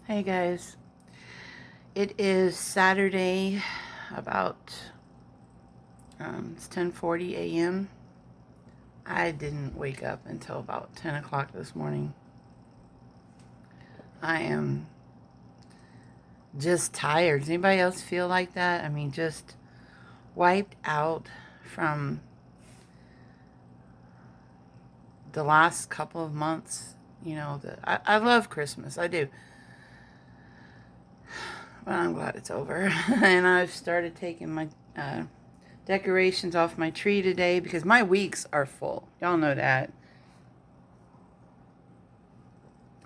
Hey guys, it is Saturday, about it's 10:40 a.m. I didn't wake up until about 10 o'clock this morning. I am just tired. Does anybody else feel like that? I mean, just wiped out from the last couple of months. You know, I love Christmas. I do. But I'm glad it's over. And I've started taking my decorations off my tree today because my weeks are full. Y'all know that.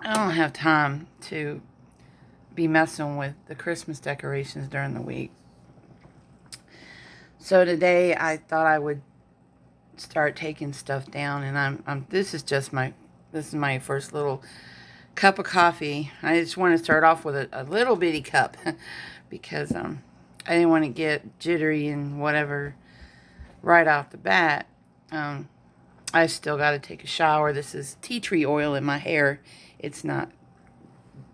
I don't have time to be messing with the Christmas decorations during the week. So today I thought I would start taking stuff down, and this is my first little cup of coffee. I just want to start off with a little bitty cup because I didn't want to get jittery and whatever right off the bat. I still got to take a shower. This is tea tree oil in my hair. It's not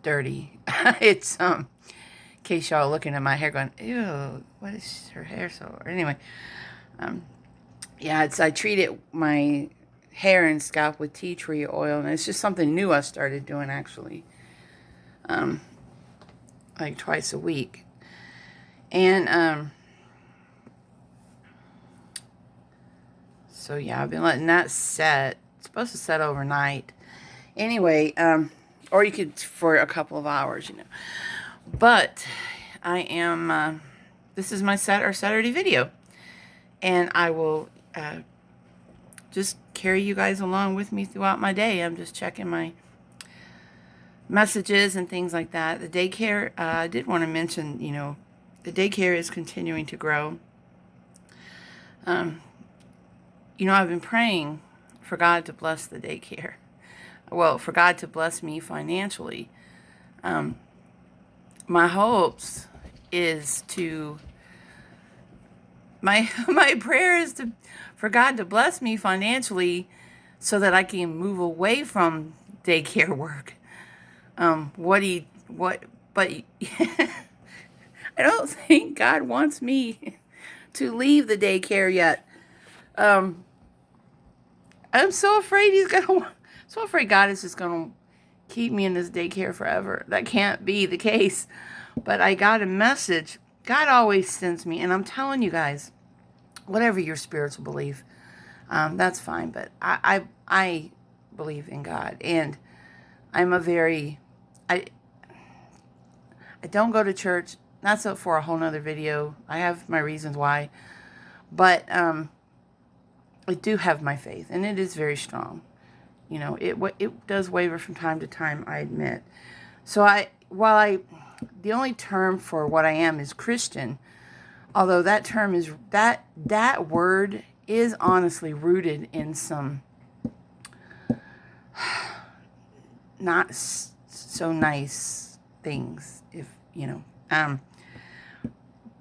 dirty. It's in case y'all looking at my hair going, ew, what is her hair so? Anyway, yeah, I treated my hair and scalp with tea tree oil, and it's just something new I started doing actually, like twice a week. And so yeah, I've been letting that set. It's supposed to set overnight anyway, or you could for a couple of hours, you know. But I am this is my Saturday video, and I will just carry you guys along with me throughout my day. I'm just checking my messages and things like that. The daycare, I did want to mention, you know, the daycare is continuing to grow. You know, I've been praying for God to bless the daycare. Well, for God to bless me financially. My hopes is to my prayer is for God to bless me financially so that I can move away from daycare work. But I don't think God wants me to leave the daycare yet. I'm so afraid so afraid God is just gonna keep me in this daycare forever. That can't be the case. But I got a message. God always sends me, and I'm telling you guys, whatever your spiritual belief, that's fine. But I believe in God, and I'm I don't go to church. That's up for a whole nother video. I have my reasons why, but I do have my faith, and it is very strong. You know, it does waver from time to time, I admit. So the only term for what I am is Christian, although that term is, that word is honestly rooted in some not so nice things, if you know.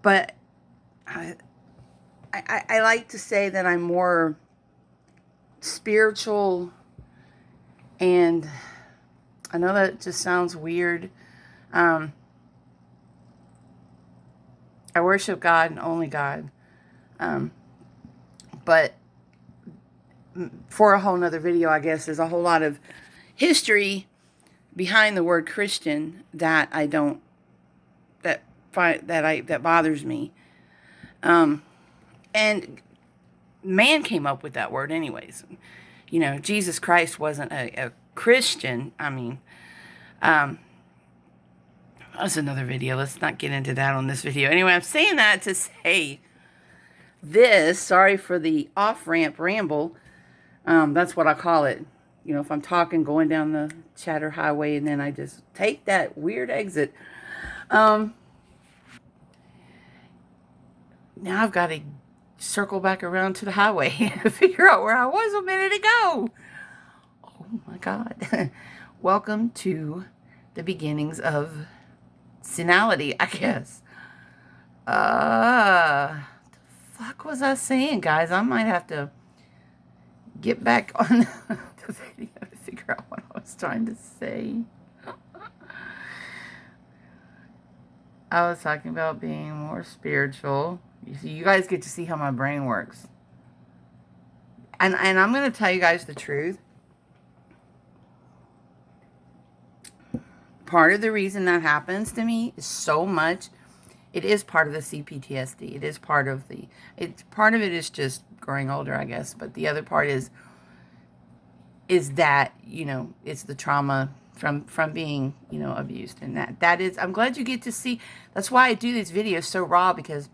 But I like to say that I'm more spiritual, and I know that just sounds weird. I worship God and only God. But for a whole nother video, I guess, there's a whole lot of history behind the word Christian that that bothers me. And man came up with that word anyways. You know, Jesus Christ wasn't a Christian. I mean, that's another video. Let's not get into that on this video. Anyway, I'm saying that to say this. Sorry for the off-ramp ramble. That's what I call it. You know, if I'm talking, going down the chatter highway, and then I just take that weird exit. Now I've got to circle back around to the highway and figure out where I was a minute ago. Oh my God. Welcome to the beginnings of senility, I guess. The fuck was I saying, guys? I might have to get back on the video to figure out what I was trying to say. I was talking about being more spiritual. You see, you guys get to see how my brain works. And I'm going to tell you guys the truth. Part of the reason that happens to me is so much. It is part of the CPTSD. It is part of part of it is just growing older, I guess. But the other part is that, it's the trauma from being, abused. And that is, I'm glad you get to see. That's why I do these videos so raw, because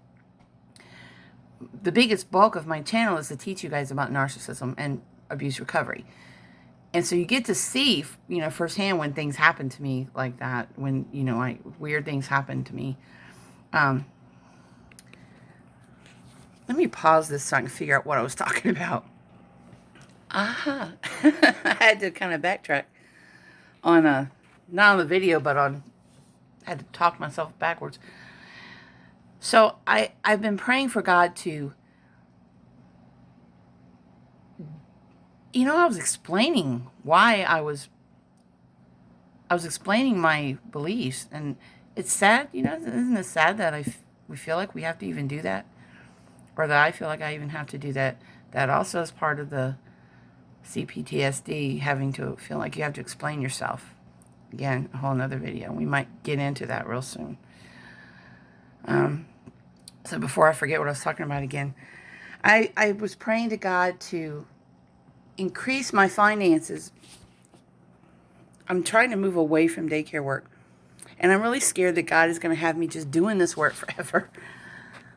the biggest bulk of my channel is to teach you guys about narcissism and abuse recovery. And so you get to see, firsthand when things happen to me like that, when, weird things happen to me. Let me pause this so I can figure out what I was talking about. Aha. I had to kind of backtrack on, not on the video, but I had to talk myself backwards. So I've been praying for God to, I was explaining why I was explaining my beliefs, and it's sad, isn't it sad that we feel like we have to even do that? Or that I feel like I even have to do that. That also is part of the CPTSD, having to feel like you have to explain yourself. Again, a whole nother video. We might get into that real soon. So before I forget what I was talking about again, I was praying to God to increase my finances. I'm trying to move away from daycare work. And I'm really scared that God is going to have me just doing this work forever.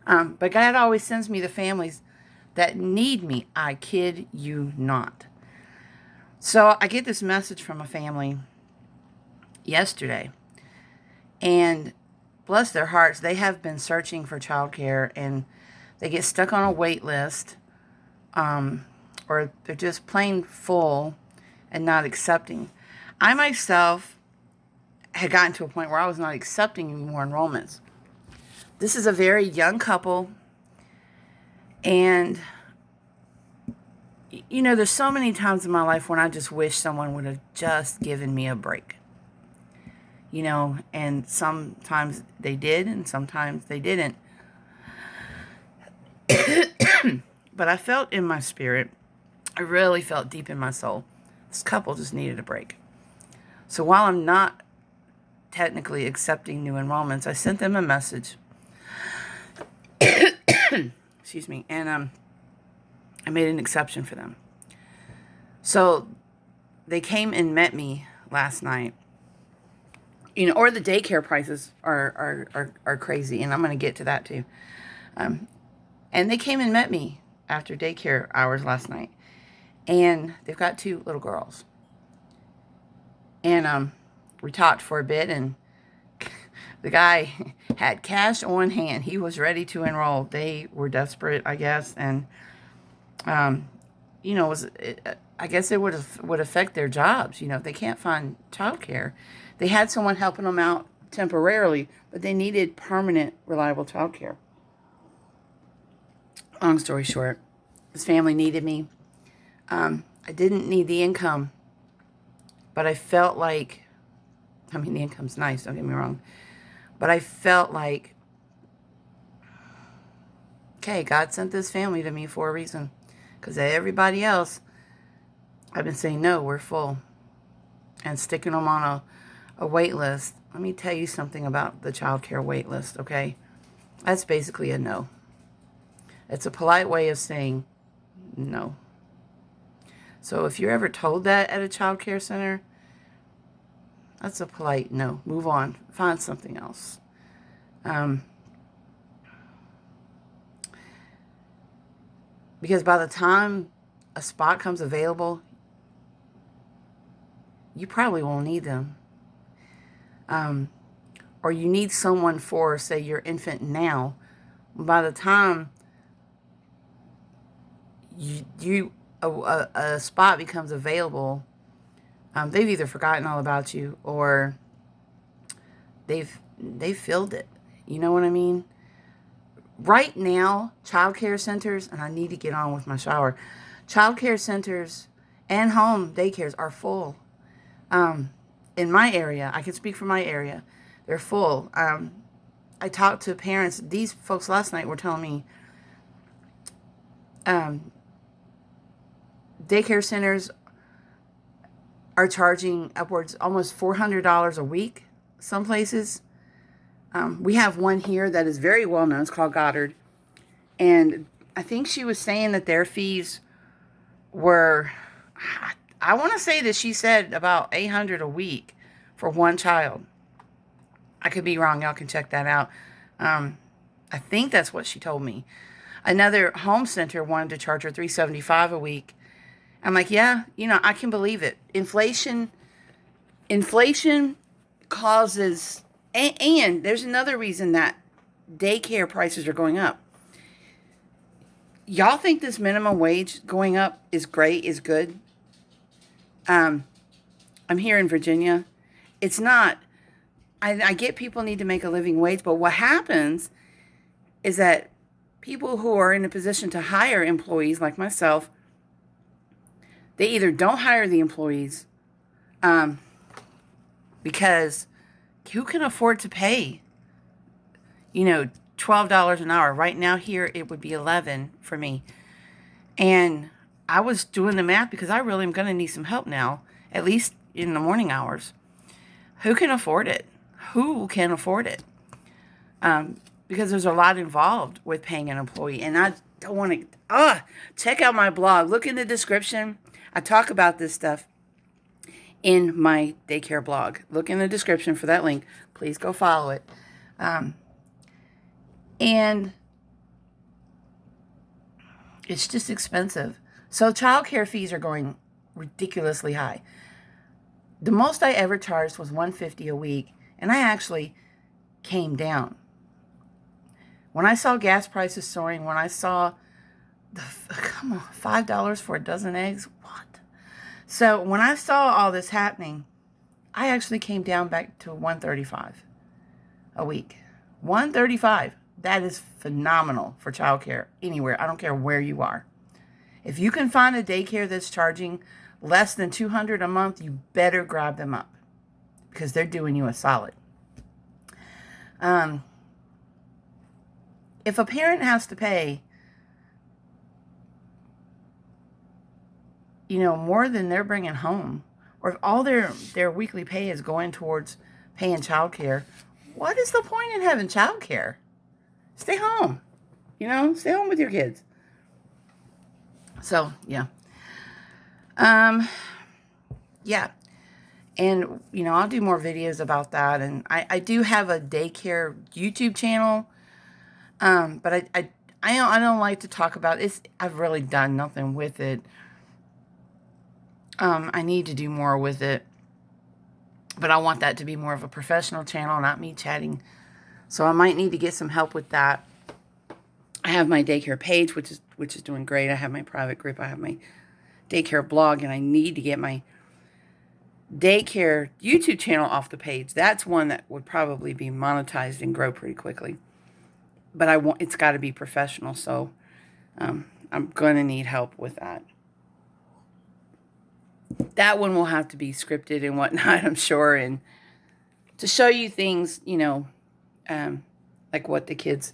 But God always sends me the families that need me. I kid you not. So I get this message from a family yesterday. And bless their hearts, they have been searching for childcare, and they get stuck on a wait list. Or they're just plain full and not accepting. I myself had gotten to a point where I was not accepting any more enrollments. This is a very young couple, and there's so many times in my life when I just wish someone would have just given me a break. And sometimes they did, and sometimes they didn't. But I felt in my spirit, I really felt deep in my soul, this couple just needed a break. So while I'm not technically accepting new enrollments, I sent them a message. Excuse me. And I made an exception for them. So they came and met me last night. Or the daycare prices are crazy, and I'm going to get to that too. And they came and met me after daycare hours last night. And they've got 2 little girls. And we talked for a bit, and the guy had cash on hand. He was ready to enroll. They were desperate, I guess, and I guess it would affect their jobs. If they can't find childcare. They had someone helping them out temporarily, but they needed permanent, reliable childcare. Long story short, this family needed me. I didn't need the income, but I felt like, the income's nice, don't get me wrong, but I felt like, okay, God sent this family to me for a reason, because everybody else, I've been saying, no, we're full, and sticking them on a wait list. Let me tell you something about the child care wait list, okay? That's basically a no. It's a polite way of saying no. So if you're ever told that at a child care center, that's a polite no. Move on. Find something else. Because by the time a spot comes available, you probably won't need them. Or you need someone for, say, your infant now. By the time a spot becomes available, they've either forgotten all about you, or they've filled it. You know what I mean? Right now, child care centers, and I need to get on with my shower, child care centers and home daycares are full. In my area, I can speak for my area, they're full. I talked to parents. These folks last night were telling me daycare centers are charging upwards almost $400 a week. Some places. We have one here that is very well known. It's called Goddard. And I think she was saying that their fees were, I want to say that she said about $800 a week for one child. I could be wrong. Y'all can check that out. I think that's what she told me. Another home center wanted to charge her $375 a week. I'm like, yeah, I can believe it. Inflation causes, and there's another reason that daycare prices are going up. Y'all think this minimum wage going up is great, is good? I'm here in Virginia. It's not. I get people need to make a living wage, but what happens is that people who are in a position to hire employees like myself, they either don't hire the employees because who can afford to pay, $12 an hour? Right now here, it would be $11 for me. And I was doing the math because I really am going to need some help now, at least in the morning hours. Who can afford it? Who can afford it? Because there's a lot involved with paying an employee. And I don't want to... check out my blog. Look in the description. I talk about this stuff in my daycare blog. Look in the description for that link. Please go follow it. And it's just expensive. So childcare fees are going ridiculously high. The most I ever charged was $150 a week, and I actually came down. When I saw gas prices soaring, when I saw $5 for a dozen eggs, what? So when I saw all this happening, I actually came down back to $135 a week. $135. That is phenomenal for childcare anywhere. I don't care where you are. If you can find a daycare that's charging less than $200 a month, you better grab them up because they're doing you a solid. If a parent has to pay, more than they're bringing home, or if all their weekly pay is going towards paying childcare, what is the point in having childcare? Stay home. Stay home with your kids. So, yeah. Yeah. And, I'll do more videos about that. And I do have a daycare YouTube channel. But I don't like to talk about it. I've really done nothing with it. I need to do more with it. But I want that to be more of a professional channel, not me chatting. So I might need to get some help with that. I have my daycare page, which is doing great. I have my private group. I have my daycare blog, and I need to get my daycare YouTube channel off the page. That's one that would probably be monetized and grow pretty quickly. But it's got to be professional, so I'm going to need help with that. That one will have to be scripted and whatnot, I'm sure, and to show you things, like what the kids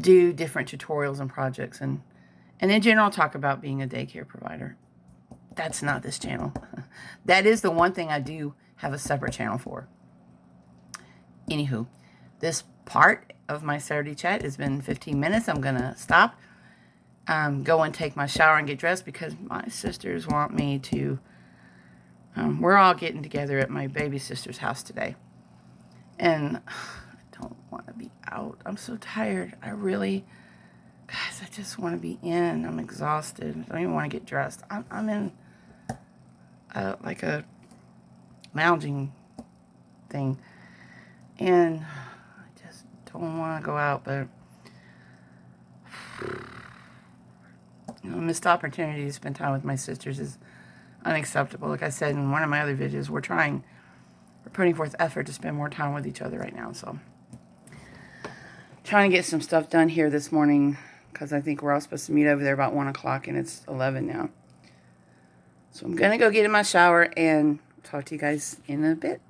do, different tutorials and projects, and in general talk about being a daycare provider. That's not this channel. That is the one thing I do have a separate channel for. Anywho, this part of my Saturday chat has been 15 minutes. I'm going to stop, go and take my shower and get dressed because my sisters want me to, we're all getting together at my baby sister's house today. And I don't want to be out. I'm so tired. Guys, I just want to be in. I'm exhausted. I don't even want to get dressed. I'm in like a lounging thing. And I just don't want to go out, but missed opportunity to spend time with my sisters is unacceptable. Like I said in one of my other videos, we're putting forth effort to spend more time with each other right now. So trying to get some stuff done here this morning because I think we're all supposed to meet over there about 1 o'clock and it's 11 now. So I'm going to go get in my shower and talk to you guys in a bit.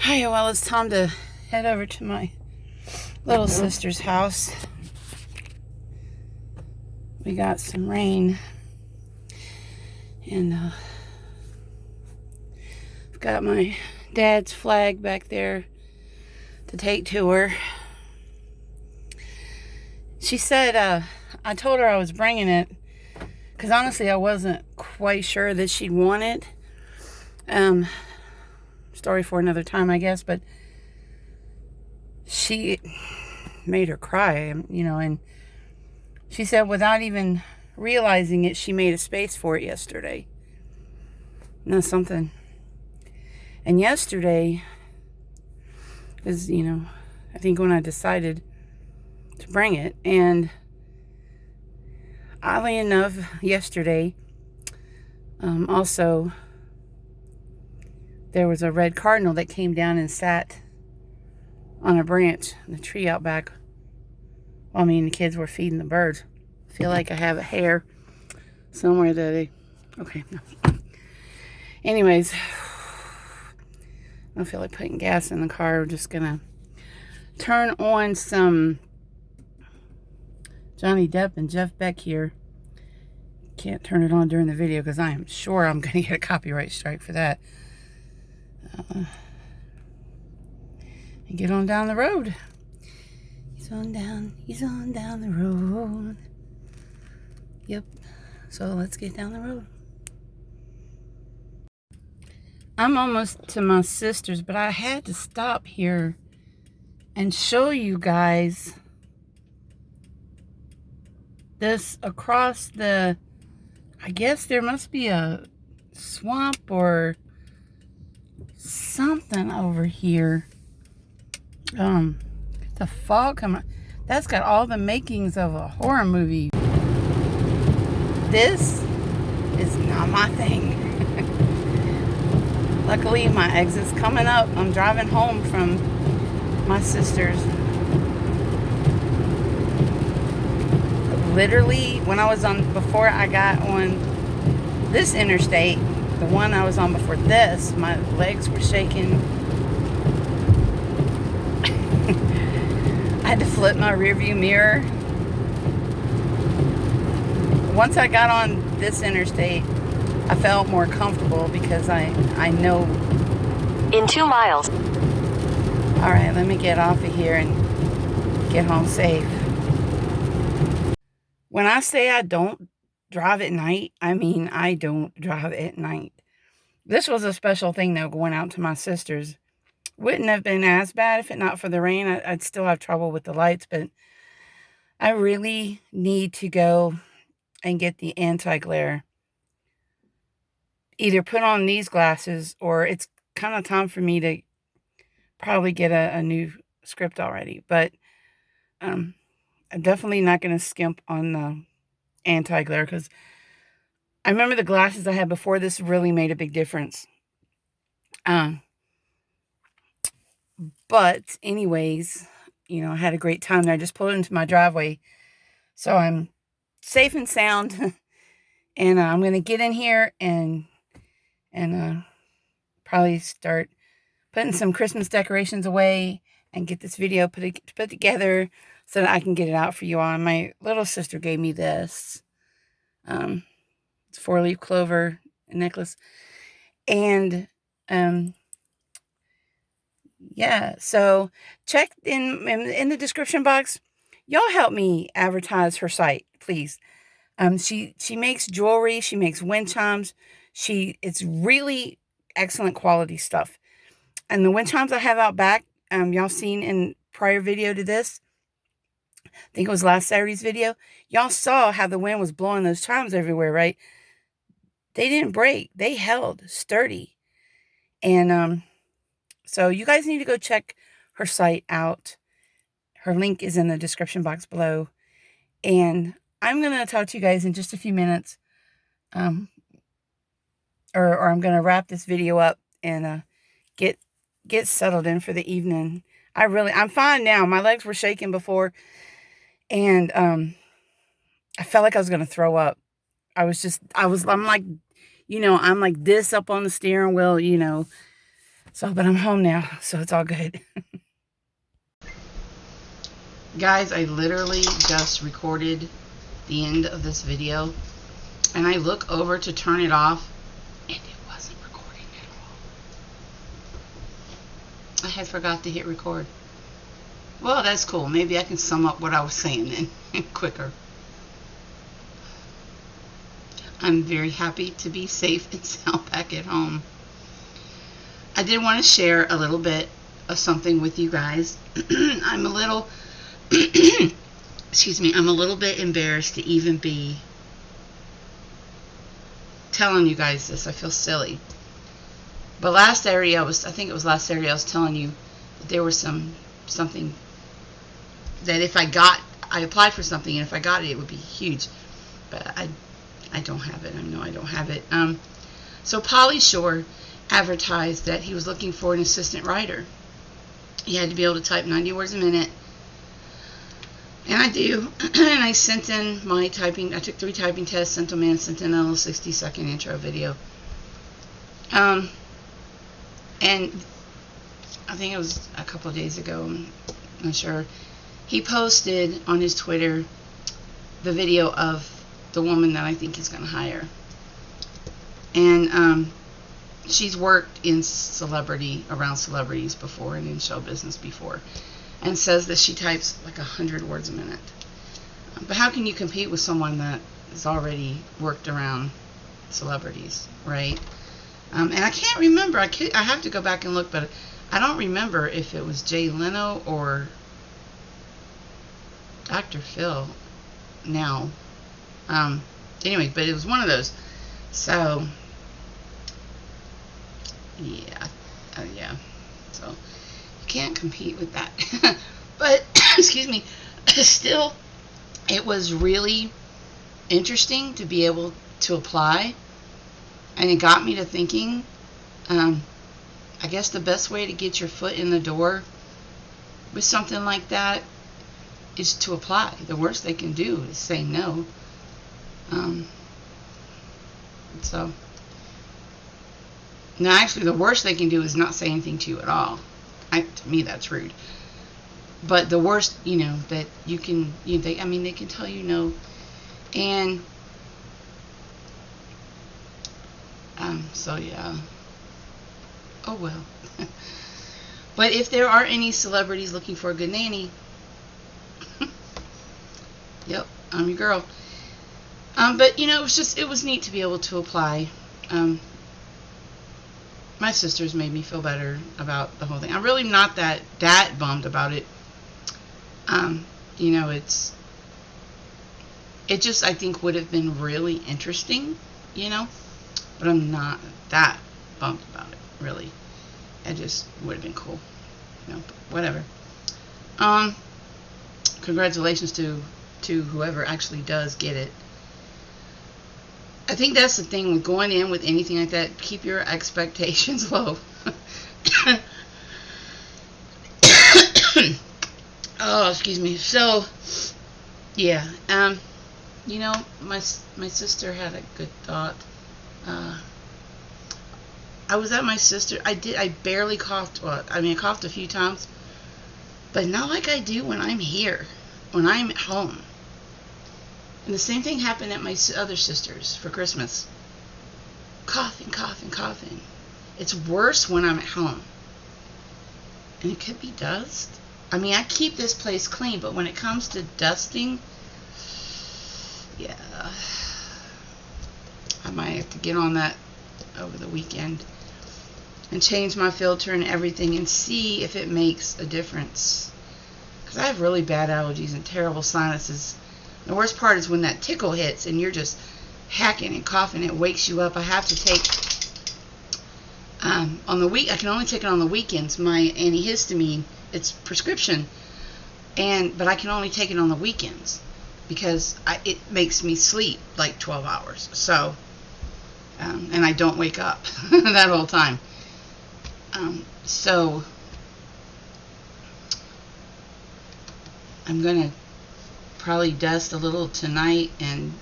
Hi, well, it's time to head over to my little sister's house. We got some rain, and I've got my dad's flag back there to take to her. She said, I told her I was bringing it, because honestly I wasn't quite sure that she'd want it. Story for another time, I guess, but she made her cry, and she said without even realizing it, she made a space for it yesterday. And that's something. And yesterday is, I think when I decided to bring it, and oddly enough, yesterday, also, there was a red cardinal that came down and sat on a branch in the tree out back while me and the kids were feeding the birds. I feel like I have a hair somewhere that okay. No. Anyways, I don't feel like putting gas in the car. We're just gonna turn on some Johnny Depp and Jeff Beck here. Can't turn it on during the video because I am sure I'm gonna get a copyright strike for that. And get on down the road. He's on down the road. Yep. So let's get down the road. I'm almost to my sister's, but I had to stop here and show you guys this across the, I guess there must be a swamp or something over here. The fog coming. That's got all the makings of a horror movie. This is not my thing. Luckily, my exit's coming up. I'm driving home from my sister's. Literally, when I was before I got on this interstate, the one I was on before this, my legs were shaking. I had to flip my rearview mirror. Once I got on this interstate, I felt more comfortable because I know. In 2 miles. All right, let me get off of here and get home safe. When I say I don't drive at night, I mean I don't drive at night. This was a special thing, though, going out to my sister's. Wouldn't have been as bad if it not for the rain. I'd still have trouble with the lights, but I really need to go and get the anti-glare. Either put on these glasses, or it's kind of time for me to probably get a new script already. But I'm definitely not going to skimp on the anti-glare, because I remember the glasses I had before this really made a big difference. But anyways, I had a great time there. I just pulled into my driveway. So I'm safe and sound. And I'm going to get in here and probably start putting some Christmas decorations away and get this video put together so that I can get it out for you all. And my little sister gave me this. It's 4-leaf clover necklace. And yeah, so check in the description box. Y'all help me advertise her site, please. She makes jewelry, she makes wind chimes. It's really excellent quality stuff. And the wind chimes I have out back, y'all seen in prior video to this, I think it was last Saturday's video, y'all saw how the wind was blowing those chimes everywhere, right? They didn't break. They held sturdy. And so you guys need to go check her site out. Her link is in the description box below. And I'm going to talk to you guys in just a few minutes. Or I'm going to wrap this video up and get settled in for the evening. I'm fine now. My legs were shaking before. And I felt like I was going to throw up. I'm like, I'm like this up on the steering wheel, So, but I'm home now, so it's all good. Guys, I literally just recorded the end of this video, and I look over to turn it off, and it wasn't recording at all. I had forgot to hit record. Well, that's cool. Maybe I can sum up what I was saying then quicker. I'm very happy to be safe and sound back at home. I did want to share a little bit of something with you guys. I'm a little excuse me, I'm a little bit embarrassed to even be telling you guys this. I feel silly. But I think it was last Saturday I was telling you that there was something that if I applied for something, and if I got it, it would be huge. But I don't have it. I know I don't have it. So Pauly Shore advertised that he was looking for an assistant writer. He had to be able to type 90 words a minute. And I do. And I sent in my typing. I took 3 typing tests, sent them in, sent in a little 60-second intro video. And I think it was a couple of days ago, I'm not sure, he posted on his Twitter the video of the woman that I think he's going to hire. And she's worked in around celebrities before and in show business before, and says that she types like 100 words a minute. But how can you compete with someone that has already worked around celebrities, right? And I can't remember. I have to go back and look, but I don't remember if it was Jay Leno or Dr. Phil now. Anyway, but it was one of those. So, yeah. Yeah. So, can't compete with that. But excuse me, still, it was really interesting to be able to apply, and it got me to thinking, I guess the best way to get your foot in the door with something like that is to apply. The worst they can do is say no. So now actually the worst they can do is not say anything to you at all. To me, that's rude. But the worst, that you can, they can tell you no. And, so yeah. Oh well. But if there are any celebrities looking for a good nanny, yep, I'm your girl. But, it was neat to be able to apply. My sisters made me feel better about the whole thing. I'm really not that bummed about it. It just, I think, would have been really interesting, but I'm not that bummed about it, really. It just would have been cool, but whatever. Congratulations to whoever actually does get it. I think that's the thing with going in with anything like that. Keep your expectations low. Oh, excuse me. So, yeah. My sister had a good thought. I was at my sister. I barely coughed. Well, I coughed a few times, but not like I do when I'm here, when I'm at home. And the same thing happened at my other sister's for Christmas. Coughing. It's worse when I'm at home. And it could be dust. I keep this place clean, but when it comes to dusting, yeah, I might have to get on that over the weekend and change my filter and everything and see if it makes a difference. Because I have really bad allergies and terrible sinuses. The worst part is when that tickle hits and you're just hacking and coughing. It wakes you up. I have to take I can only take it on the weekends. My antihistamine, it's prescription, but I can only take it on the weekends because it makes me sleep like 12 hours. So, and I don't wake up that whole time. So I'm gonna probably dust a little tonight and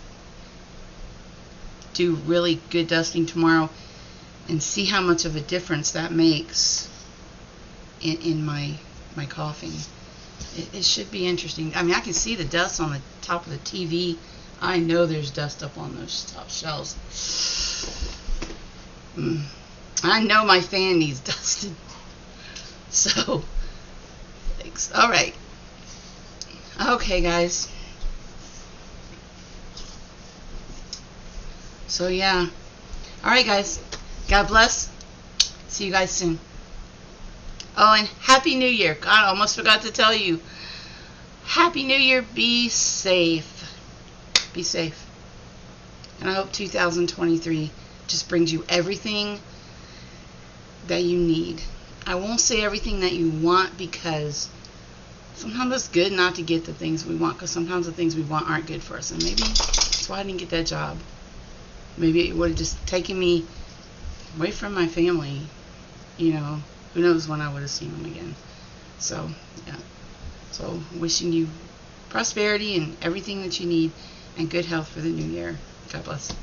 do really good dusting tomorrow. and see how much of a difference that makes in my coughing. It should be interesting. I mean, I can see the dust on the top of the TV. I know there's dust up on those top shelves. I know my fan needs dusted. So, thanks. All right. Okay, guys. So, yeah. All right, guys. God bless. See you guys soon. Oh, and Happy New Year. God, I almost forgot to tell you. Happy New Year. Be safe. Be safe. And I hope 2023 just brings you everything that you need. I won't say everything that you want, because sometimes it's good not to get the things we want, because sometimes the things we want aren't good for us. And maybe that's why I didn't get that job. Maybe it would have just taken me away from my family. You know, who knows when I would have seen them again. So, yeah. So, wishing you prosperity and everything that you need, and good health for the new year. God bless.